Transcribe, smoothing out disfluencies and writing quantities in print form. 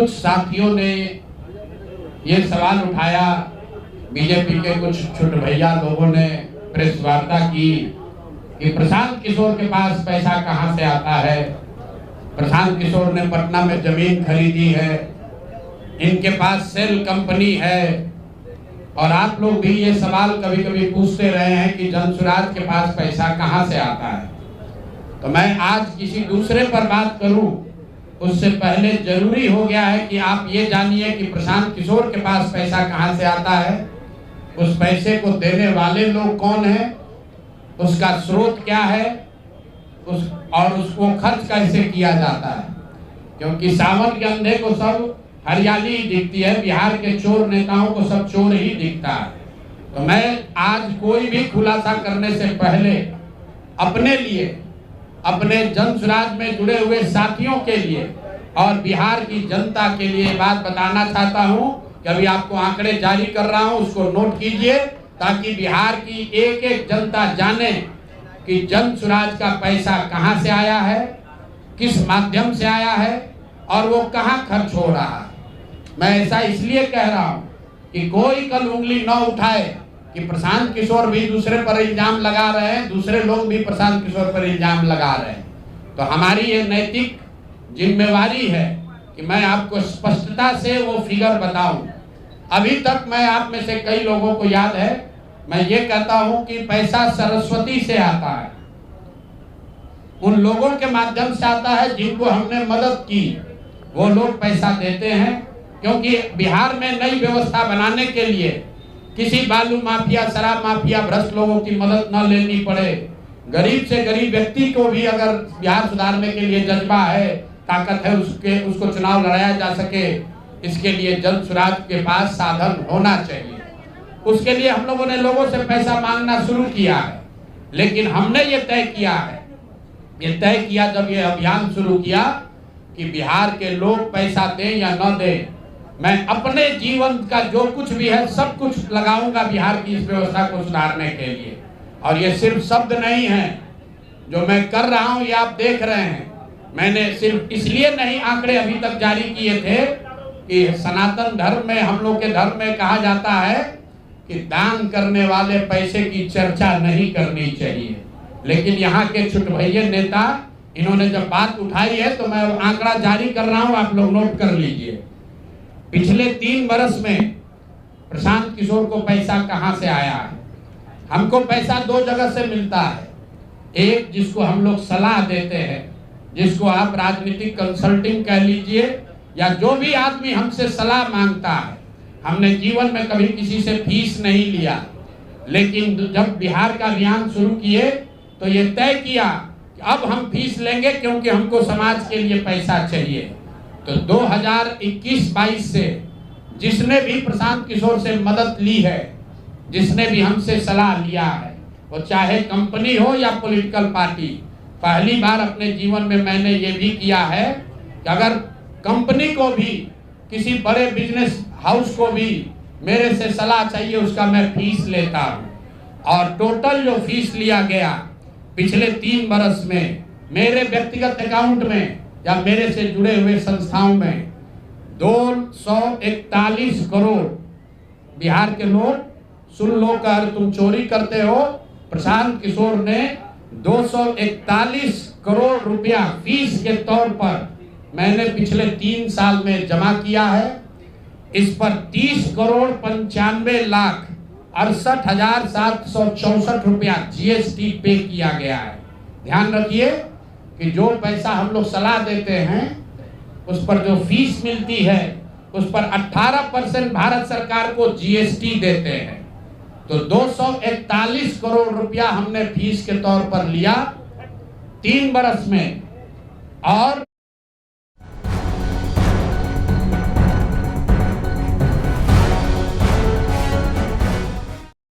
कुछ साथियों ने ये सवाल उठाया, बीजेपी के कुछ छोटे भैया लोगों ने प्रेस वार्ता की कि प्रशांत किशोर के पास पैसा कहां से आता है। प्रशांत किशोर ने पटना में जमीन खरीदी है, इनके पास सेल कंपनी है। और आप लोग भी ये सवाल कभी कभी पूछते रहे हैं कि जनसुराज के पास पैसा कहां से आता है। तो मैं आज किसी दूसरे पर बात करूं उससे पहले जरूरी हो गया है कि आप ये जानिए कि प्रशांत किशोर के पास पैसा कहां से आता है, उस पैसे को देने वाले लोग कौन हैं, उसका स्रोत क्या है, और उसको खर्च कैसे किया जाता है। क्योंकि सावन के अंधे को सब हरियाली दिखती है, बिहार के चोर नेताओं को सब चोर ही दिखता है। तो मैं आज कोई भी खुलासा करने से पहले अपने लिए, अपने जनसुराज में जुड़े हुए साथियों के लिए और बिहार की जनता के लिए बात बताना चाहता हूं कि अभी आपको आंकड़े जारी कर रहा हूं, उसको नोट कीजिए ताकि बिहार की एक एक जनता जाने कि जनसुराज का पैसा कहां से आया है, किस माध्यम से आया है और वो कहां खर्च हो रहा है। मैं ऐसा इसलिए कह रहा हूं कि कोई कल उंगली न उठाए कि प्रशांत किशोर भी दूसरे पर इल्जाम लगा रहे हैं, दूसरे लोग भी प्रशांत किशोर पर इल्जाम लगा रहे हैं। तो हमारी ये नैतिक जिम्मेवारी है कि मैं आपको स्पष्टता से वो फिगर बताऊं। अभी तक मैं आप में से कई लोगों को याद है, मैं ये कहता हूं कि पैसा सरस्वती से आता है, उन लोगों के माध्यम से आता है जिनको हमने मदद की, वो लोग पैसा देते हैं। क्योंकि बिहार में नई व्यवस्था बनाने के लिए किसी बालू माफिया, शराब माफिया, भ्रष्ट लोगों की मदद न लेनी पड़े, गरीब से गरीब व्यक्ति को भी अगर बिहार सुधारने के लिए जज्बा है, ताकत है, उसको चुनाव लड़ाया जा सके, इसके लिए जनसुराज के पास साधन होना चाहिए। उसके लिए हम लोगों ने लोगों से पैसा मांगना शुरू किया है, लेकिन हमने ये तय किया जब ये अभियान शुरू किया कि बिहार के लोग पैसा दें या न दें, मैं अपने जीवन का जो कुछ भी है सब कुछ लगाऊंगा बिहार की इस व्यवस्था को सुधारने के लिए। और ये सिर्फ शब्द नहीं है जो मैं कर रहा हूं, ये आप देख रहे हैं। मैंने सिर्फ इसलिए नहीं आंकड़े अभी तक जारी किए थे कि सनातन धर्म में, हम लोग के धर्म में कहा जाता है कि दान करने वाले पैसे की चर्चा नहीं करनी चाहिए। लेकिन यहाँ के छुटभैये नेता, इन्होंने जब बात उठाई है तो मैं आंकड़ा जारी कर रहा हूं, आप लोग नोट कर लीजिए। पिछले 3 वर्ष में प्रशांत किशोर को पैसा कहां से आया है। हमको पैसा 2 जगह से मिलता है। एक, जिसको हम लोग सलाह देते हैं, जिसको आप राजनीतिक कंसल्टिंग कह लीजिए, या जो भी आदमी हमसे सलाह मांगता है। हमने जीवन में कभी किसी से फीस नहीं लिया, लेकिन जब बिहार का अभियान शुरू किए तो ये तय किया कि अब हम फीस लेंगे, क्योंकि हमको समाज के लिए पैसा चाहिए। तो 2021-22 से जिसने भी प्रशांत किशोर से मदद ली है, जिसने भी हमसे सलाह लिया है, वो चाहे कंपनी हो या पॉलिटिकल पार्टी, पहली बार अपने जीवन में मैंने ये भी किया है कि अगर कंपनी को भी, किसी बड़े बिजनेस हाउस को भी मेरे से सलाह चाहिए, उसका मैं फीस लेता हूं। और टोटल जो फीस लिया गया पिछले 3 वर्ष में मेरे व्यक्तिगत अकाउंट में या मेरे से जुड़े हुए संस्थाओं में 241 करोड़। बिहार के लोग सुन लो, कर तुम चोरी करते हो, प्रशांत किशोर ने 241 करोड़ रुपया फीस के तौर पर मैंने पिछले 3 साल में जमा किया है। इस पर 30 करोड़ 95 लाख 68,764 रुपया GST पे किया गया है। ध्यान रखिए कि जो पैसा हम लोग सलाह देते हैं, उस पर जो फीस मिलती है, उस पर 18% भारत सरकार को GST देते हैं। तो 241 करोड़ रुपया हमने फीस के तौर पर लिया 3 वर्ष में। और